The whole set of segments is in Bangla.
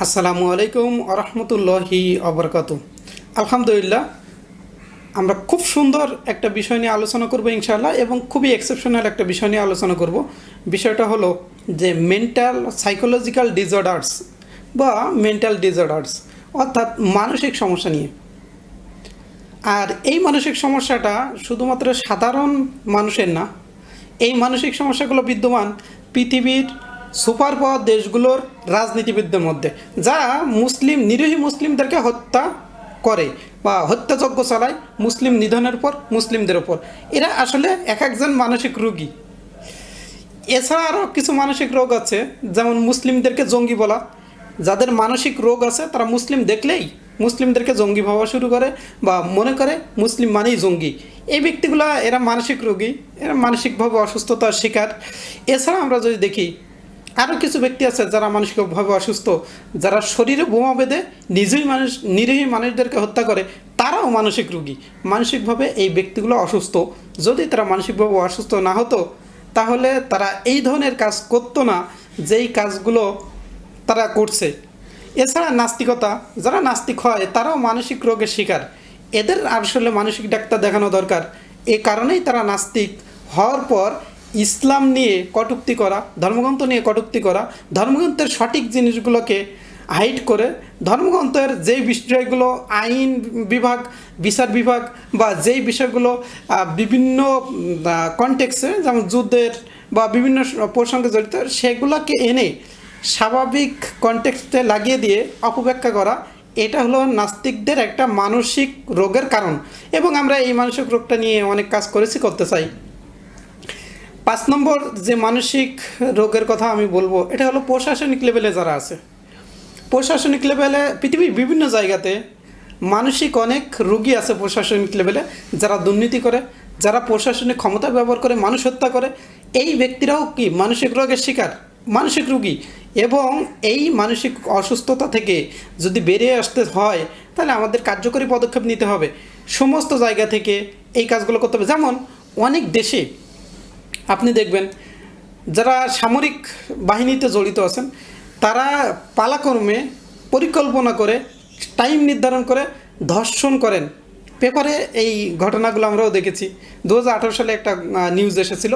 আসসালামু আলাইকুম আরহামতুল্লাহি আবরকাত। আলহামদুলিল্লাহ, আমরা খুব সুন্দর একটা বিষয় নিয়ে আলোচনা করব ইনশাআল্লাহ, এবং খুবই এক্সেপশনাল একটা বিষয় নিয়ে আলোচনা করব। বিষয়টা হলো যে মেন্টাল সাইকোলজিক্যাল ডিসঅর্ডার্স বা মেন্টাল ডিসঅর্ডার্স, অর্থাৎ মানসিক সমস্যা নিয়ে। আর এই মানসিক সমস্যাটা শুধুমাত্র সাধারণ মানুষের না, এই মানসিক সমস্যাগুলো বিদ্যমান পৃথিবীর সুপার পাওয়ার দেশগুলোর রাজনীতিবিদদের মধ্যে, যারা নিরীহ মুসলিমদেরকে হত্যা করে বা হত্যাযজ্ঞ চালায় মুসলিম নিধনের উপর, মুসলিমদের ওপর। এরা আসলে এক একজন মানসিক রোগী। এছাড়া আরও কিছু মানসিক রোগ আছে, যেমন মুসলিমদেরকে জঙ্গি বলা। যাদের মানসিক রোগ আছে তারা মুসলিম দেখলেই মুসলিমদেরকে জঙ্গি ভাবা শুরু করে বা মনে করে মুসলিম মানেই জঙ্গি। এই ব্যক্তিগুলো এরা মানসিক রোগী, এরা মানসিকভাবে অসুস্থতার শিকার। এছাড়া আমরা যদি দেখি, আরও কিছু ব্যক্তি আছে যারা মানসিকভাবে অসুস্থ, যারা শরীরে বোমা বেঁধে নিরীহ মানুষদেরকে হত্যা করে, তারাও মানসিক রোগী। মানসিকভাবে এই ব্যক্তিগুলো অসুস্থ। যদি তারা মানসিকভাবে অসুস্থ না হতো তাহলে তারা এই ধরনের কাজ করতো না, যেই কাজগুলো তারা করছে। এছাড়া নাস্তিকতা, যারা নাস্তিক হয় তারাও মানসিক রোগের শিকার। এদের আসলে মানসিক ডাক্তার দেখানো দরকার। এ কারণেই তারা নাস্তিক হওয়ার পর ইসলাম নিয়ে কটূক্তি করা, ধর্মগ্রন্থ নিয়ে কটূক্তি করা, ধর্মগ্রন্থের সঠিক জিনিসগুলোকে হাইড করে, ধর্মগ্রন্থের যেই বিষয়গুলো আইন বিভাগ, বিচার বিভাগ বা যেই বিষয়গুলো বিভিন্ন কনটেক্সে, যেমন যুদ্ধের বা বিভিন্ন প্রসঙ্গে জড়িত, সেগুলোকে এনে স্বাভাবিক কনটেক্সটে লাগিয়ে দিয়ে অপব্যাখ্যা করা, এটা হলো নাস্তিকদের একটা মানসিক রোগের কারণ। এবং আমরা এই মানসিক রোগটা নিয়ে অনেক কাজ করতে চাই। 5 নম্বর যে মানসিক রোগের কথা আমি বলবো, এটা হলো প্রশাসনিক লেভেলে যারা আছে। প্রশাসনিক লেভেলে পৃথিবীর বিভিন্ন জায়গাতে মানসিক অনেক রোগী আছে প্রশাসনিক লেভেলে, যারা দুর্নীতি করে, যারা প্রশাসনিক ক্ষমতা ব্যবহার করে মানুষ হত্যা করে। এই ব্যক্তিরাও কি মানসিক রোগের শিকার, মানসিক রোগী। এবং এই মানসিক অসুস্থতা থেকে যদি বেরিয়ে আসতে হয় তাহলে আমাদের কার্যকরী পদক্ষেপ নিতে হবে। সমস্ত জায়গা থেকে এই কাজগুলো করতে হবে। যেমন অনেক দেশে আপনি দেখবেন যারা সামরিক বাহিনীতে জড়িত আছেন, তারা পালাক্রমে পরিকল্পনা করে, টাইম নির্ধারণ করে ধর্ষণ করেন। পেপারে এই ঘটনাগুলো আমরাও দেখেছি। 2018 সালে একটা নিউজ এসেছিল।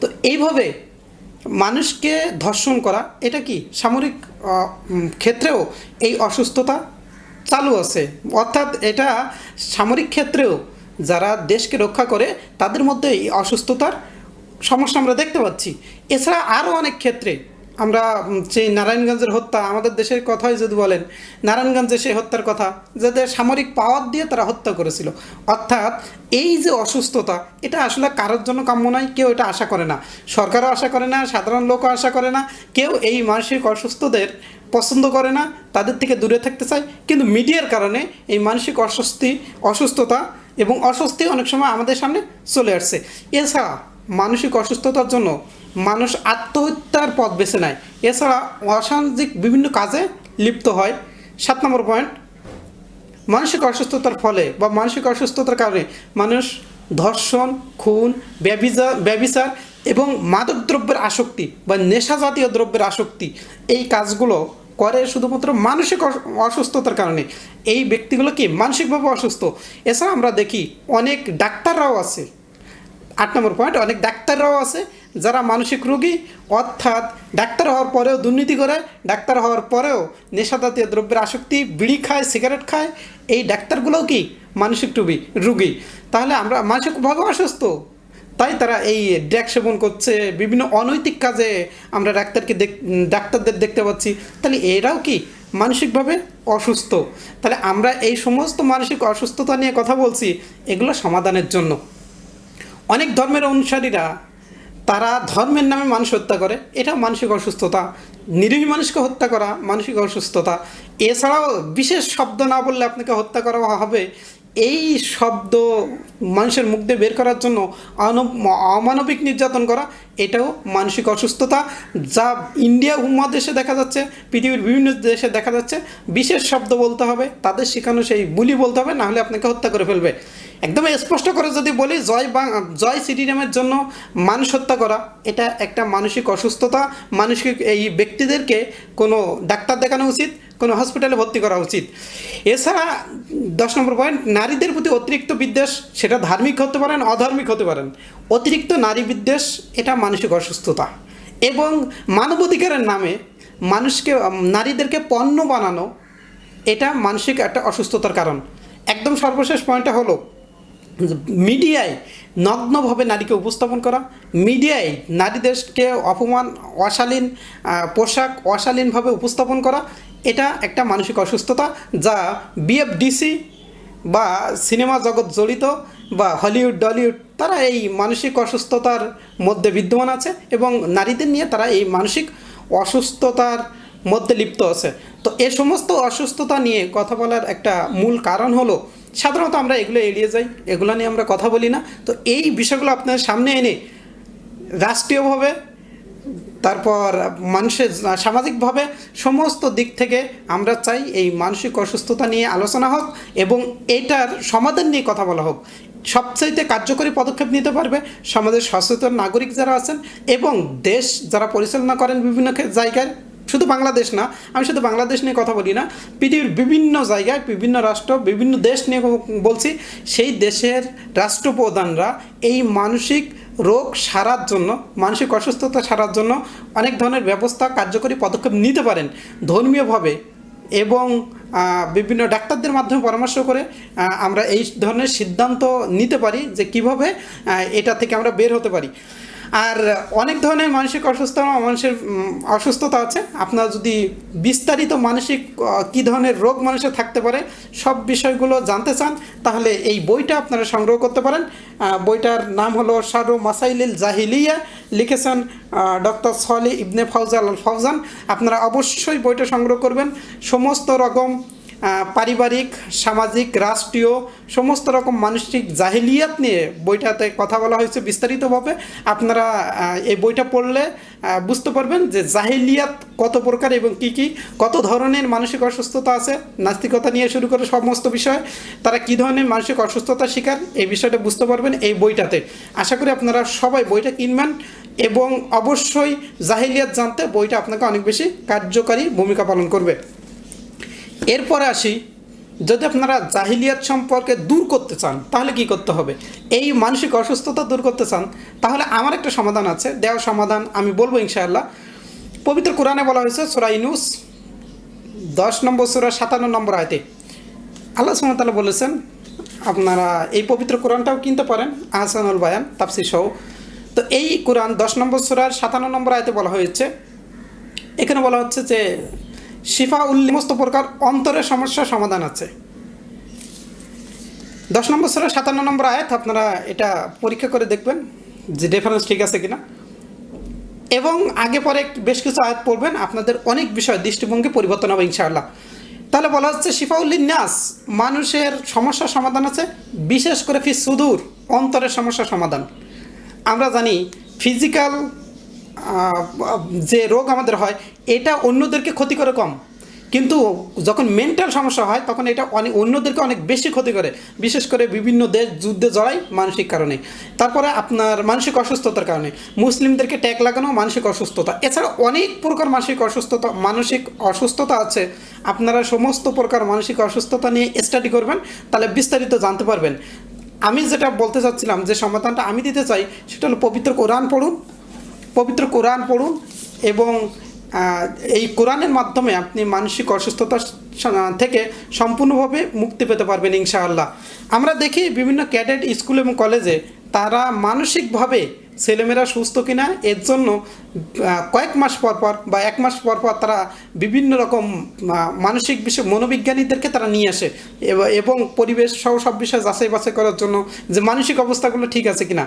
তো এইভাবে মানুষকে ধর্ষণ করা, এটা কি সামরিক ক্ষেত্রেও এই অসুস্থতা চালু আছে। অর্থাৎ এটা সামরিক ক্ষেত্রেও যারা দেশকে রক্ষা করে তাদের মধ্যে এই অসুস্থতার সমস্যা আমরা দেখতে পাচ্ছি। এছাড়া আরও অনেক ক্ষেত্রে আমরা যে নারায়ণগঞ্জের হত্যা, আমাদের দেশের কথাই যদি বলেন, নারায়ণগঞ্জে সেই হত্যার কথা, যাদের সামরিক পাওয়ার দিয়ে তারা হত্যা করেছিল। অর্থাৎ এই যে অসুস্থতা, এটা আসলে কারোর জন্য কাম্য নয়। কেউ এটা আশা করে না, সরকারও আশা করে না, সাধারণ লোকও আশা করে না। কেউ এই মানসিক অসুস্থদের পছন্দ করে না, তাদের থেকে দূরে থাকতে চায়। কিন্তু মিডিয়ার কারণে এই মানসিক অসুস্থতা এবং অস্বস্তি অনেক সময় আমাদের সামনে চলে আসছে। এছাড়া মানসিক অসুস্থতার জন্য মানুষ আত্মহত্যার পথ বেছে নেয়। এছাড়া অসামাজিক বিভিন্ন কাজে লিপ্ত হয়। 7 নম্বর পয়েন্ট, মানসিক অসুস্থতার ফলে বা মানসিক অসুস্থতার কারণে মানুষ ধর্ষণ, খুন, ব্যভিচার এবং মাদকদ্রব্যের আসক্তি বা নেশা জাতীয় দ্রব্যের আসক্তি, এই কাজগুলো করে শুধুমাত্র মানসিক অসুস্থতার কারণে। এই ব্যক্তিগুলো কি মানসিকভাবে অসুস্থ। এছাড়া আমরা দেখি অনেক ডাক্তাররাও আছে। 8 নম্বর পয়েন্ট, অনেক ডাক্তাররাও আছে যারা মানসিক রোগী। অর্থাৎ ডাক্তার হওয়ার পরেও দুর্নীতি করে, ডাক্তার হওয়ার পরেও নেশাজাতীয় দ্রব্যের আসক্তি, বিড়ি খায়, সিগারেট খায়। এই ডাক্তারগুলোও কি মানসিক রোগী। তাহলে আমরা মানসিকভাবে অসুস্থ, তাই তারা এই ড্রাগ সেবন করছে, বিভিন্ন অনৈতিক কাজে আমরা ডাক্তারদের দেখতে পাচ্ছি। তাহলে এরাও কি মানসিকভাবে অসুস্থ। তাহলে আমরা এই সমস্ত মানসিক অসুস্থতা নিয়ে কথা বলছি, এগুলো সমাধানের জন্য। অনেক ধর্মের অনুসারীরা তারা ধর্মের নামে মানুষ হত্যা করে, এটা মানসিক অসুস্থতা। নিরীহ মানুষকে হত্যা করা মানসিক অসুস্থতা। এছাড়াও বিশেষ শব্দ না বললে আপনাকে হত্যা করা হবে, এই শব্দ মানুষের মুখ দিয়ে বের করার জন্য অমানবিক নির্যাতন করা, এটাও মানসিক অসুস্থতা। যা ইন্ডিয়া উপমহাদেশে দেখা যাচ্ছে, পৃথিবীর বিভিন্ন দেশে দেখা যাচ্ছে। বিশেষ শব্দ বলতে হবে, তাদের শেখানো সেই বুলি বলতে হবে, নাহলে আপনাকে হত্যা করে ফেলবে। একদম স্পষ্ট করে যদি বলি, জয় শ্রীরামের জন্য মানুষ হত্যা করা এটা একটা মানসিক অসুস্থতা। মানসিক এই ব্যক্তিদেরকে কোনো ডাক্তার দেখানো উচিত, কোনো হসপিটালে ভর্তি করা উচিত। এছাড়া 10 নম্বর পয়েন্ট, নারীদের প্রতি অতিরিক্ত বিদ্বেষ, সেটা ধার্মিক হতে পারেন, অধার্মিক হতে পারেন। অতিরিক্ত নারী বিদ্বেষ এটা মানসিক অসুস্থতা। এবং মানবাধিকারের নামে মানুষকে, নারীদেরকে পণ্য বানানো, এটা মানসিক একটা অসুস্থতার কারণ। একদম সর্বশেষ পয়েন্টটা হলো, মিডিয়ায় নগ্নভাবে নারীকে উপস্থাপন করা, মিডিয়ায় নারীদেরকে অপমান, অশালীন পোশাক, অশালীনভাবে উপস্থাপন করা, এটা একটা মানসিক অসুস্থতা যা বিএফডিসি বা সিনেমা জগৎ জড়িত বা হলিউড টলিউড তারা এই মানসিক অসুস্থতার মধ্যে বিদ্যমান আছে এবং নারীদের নিয়ে তারা এই মানসিক অসুস্থতার মধ্যে লিপ্ত আছে। তো এ সমস্ত অসুস্থতা নিয়ে কথা বলার একটা মূল কারণ হলো, সাধারণত আমরা এগুলো এড়িয়ে যাই, এগুলো নিয়ে আমরা কথা বলি না। তো এই বিষয়গুলো আপনার সামনে এনে রাষ্ট্রীয়ভাবে, তারপর মানুষের সামাজিকভাবে সমস্ত দিক থেকে আমরা চাই এই মানসিক অসুস্থতা নিয়ে আলোচনা হোক এবং এটার সমাধান নিয়ে কথা বলা হোক। সবচাইতে কার্যকরী পদক্ষেপ নিতে পারবে সমাজের সচেতন নাগরিক যারা আছেন এবং দেশ যারা পরিচালনা করেন বিভিন্ন জায়গায়, শুধু বাংলাদেশ না, আমি শুধু বাংলাদেশ নিয়ে কথা বলি না, পৃথিবীর বিভিন্ন জায়গায়, বিভিন্ন রাষ্ট্র, বিভিন্ন দেশ নিয়ে বলছি। সেই দেশের রাষ্ট্রপ্রধানরা এই মানসিক রোগ সারার জন্য, মানসিক অসুস্থতা সারার জন্য অনেক ধরনের ব্যবস্থা, কার্যকরী পদক্ষেপ নিতে পারেন ধর্মীয়ভাবে এবং বিভিন্ন ডাক্তারদের মাধ্যমে পরামর্শ করে আমরা এই ধরনের সিদ্ধান্ত নিতে পারি যে কিভাবে এটা থেকে আমরা বের হতে পারি। আর অনেক ধরনের মানসিক মানুষের অসুস্থতা আছে। আপনারা যদি বিস্তারিত মানসিক কী ধরনের রোগ মানুষের থাকতে পারে সব বিষয়গুলো জানতে চান, তাহলে এই বইটা আপনারা সংগ্রহ করতে পারেন। বইটার নাম হলো শারু মাসাইলিল জাহিলিয়া, লিখেছেন ডক্টর সলি ইবনে ফাউজাল আল ফাউজান। আপনারা অবশ্যই বইটা সংগ্রহ করবেন। সমস্ত রকম পারিবারিক, সামাজিক, রাষ্ট্রীয় সমস্ত রকম মানসিক জাহিলিয়াত নিয়ে বইটাতে কথা বলা হয়েছে বিস্তারিতভাবে। আপনারা এই বইটা পড়লে বুঝতে পারবেন যে জাহিলিয়াত কত প্রকার এবং কী কত ধরনের মানসিক অসুস্থতা আছে, নাস্তিকতা নিয়ে শুরু করে সমস্ত বিষয়, তারা কী ধরনের মানসিক অসুস্থতার শিকার, এই বিষয়টা বুঝতে পারবেন এই বইটাতে। আশা করি আপনারা সবাই বইটা কিনবেন এবং অবশ্যই জাহিলিয়াত জানতে বইটা আপনাকে অনেক বেশি কার্যকারী ভূমিকা পালন করবে। এরপরে আসি, যদি আপনারা জাহিলিয়াত সম্পর্কে দূর করতে চান তাহলে কি করতে হবে? এই মানসিক অসুস্থতা দূর করতে চান তাহলে আমার একটা সমাধান আছে, দেওয়া সমাধান আমি বলবো ইনশাআল্লাহ। পবিত্র কোরআনে বলা হয়েছে সূরা ইউনূস 10 নম্বর সূরা 57 নম্বর আয়াতে আল্লাহ সুবহানাহু ওয়া তাআলা বলেছেন, আপনারা এই পবিত্র কোরআনটাও কিনতে পারেন, আহসানুল বায়ান তাফসীর সহ। তো এই কোরআন 10 নম্বর সূরার 57 নম্বর আয়াতে বলা হয়েছে, এখানে বলা হচ্ছে যে শিফা সমস্ত প্রকার অন্তরের সমস্যার সমাধান আছে। 10 নম্বর সূরা 57 নম্বর আয়াত, আপনারা এটা পরীক্ষা করে দেখবেন যে রেফারেন্স ঠিক আছে কিনা, এবং আগে পরে বেশ কিছু আয়াত পড়বেন, আপনাদের অনেক বিষয় দৃষ্টিভঙ্গি পরিবর্তন হবে ইনশাআল্লাহ। তাহলে বলা হচ্ছে শিফাউল্লিন নাস, মানুষের সমস্যার সমাধান আছে, বিশেষ করে ফি সুদূর, অন্তরের সমস্যার সমাধান। আমরা জানি ফিজিক্যাল যে রোগ আমাদের হয় এটা অন্যদেরকে ক্ষতি করে কম, কিন্তু যখন মেন্টাল সমস্যা হয় তখন এটা অন্যদেরকে অনেক বেশি ক্ষতি করে, বিশেষ করে বিভিন্ন দেশ যুদ্ধে জড়ায় মানসিক কারণে, তারপরে আপনার মানসিক অসুস্থতার কারণে, মুসলিমদেরকে ট্যাগ লাগানো মানসিক অসুস্থতা। এছাড়া অনেক প্রকার মানসিক অসুস্থতা আছে। আপনারা সমস্ত প্রকার মানসিক অসুস্থতা নিয়ে স্টাডি করবেন, তাহলে বিস্তারিত জানতে পারবেন। আমি যেটা বলতে চাচ্ছিলাম, যে সমাধানটা আমি দিতে চাই সেটা হলো পবিত্র কোরআন পড়ুন এবং এই কোরআনের মাধ্যমে আপনি মানসিক অসুস্থতা থেকে সম্পূর্ণভাবে মুক্তি পেতে পারবেন ইনশাআল্লাহ। আমরা দেখি বিভিন্ন ক্যাডেট স্কুল এবং কলেজে তারা মানসিকভাবে ছেলেমেয়েরা সুস্থ কিনা এর জন্য কয়েক মাস পর বা 1 মাস পর তারা বিভিন্ন রকম মানসিক বিষয় মনোবিজ্ঞানীদেরকে তারা নিয়ে আসে এবং পরিবেশ সহ সব বিষয় যাচাই বাছাই করার জন্য যে মানসিক অবস্থাগুলো ঠিক আছে কিনা।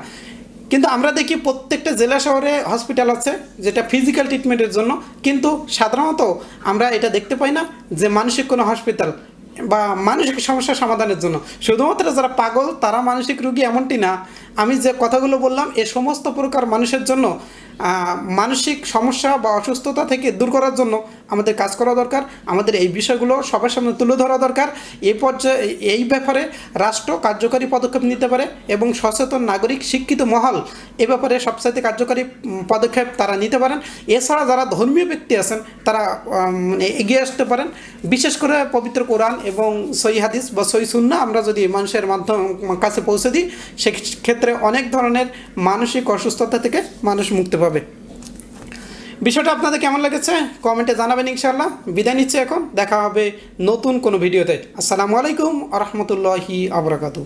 কিন্তু আমরা দেখি প্রত্যেকটা জেলা শহরে হসপিটাল আছে যেটা ফিজিক্যাল ট্রিটমেন্টের জন্য, কিন্তু সাধারণত আমরা এটা দেখতে পাই না যে মানসিক কোনো হসপিটাল বা মানসিক সমস্যার সমাধানের জন্য। শুধুমাত্র যারা পাগল তারা মানসিক রোগী এমনটি না, আমি যে কথাগুলো বললাম এ সমস্ত প্রকার মানুষের জন্য মানসিক সমস্যা বা অসুস্থতা থেকে দূর করার জন্য আমাদের কাজ করা দরকার। আমাদের এই বিষয়গুলো সবার সামনে তুলে ধরা দরকার। এই পর্যায়ে এই ব্যাপারে রাষ্ট্র কার্যকরী পদক্ষেপ নিতে পারে এবং সচেতন নাগরিক শিক্ষিত মহল এ ব্যাপারে সবচাইতে কার্যকরী পদক্ষেপ তারা নিতে পারেন। এছাড়া যারা ধর্মীয় ব্যক্তি আছেন তারা এগিয়ে আসতে পারেন। বিশেষ করে পবিত্র কোরআন এবং সহি হাদিস বা সহি সুন্নাহ আমরা যদি মানুষের কাছে পৌঁছে দিই, সেক্ষেত্রে অনেক ধরনের মানসিক অসুস্থতা থেকে মানুষ মুক্তি পাবে। বিষয়টা আপনাদের কেমন লেগেছে কমেন্টে জানাবেন। ইনশাআল্লাহ বিদায় নিচ্ছি, এখন দেখা হবে নতুন কোনো ভিডিওতে। আসসালামু আলাইকুম আ রহমতুল্লাহি আবরাকাতু।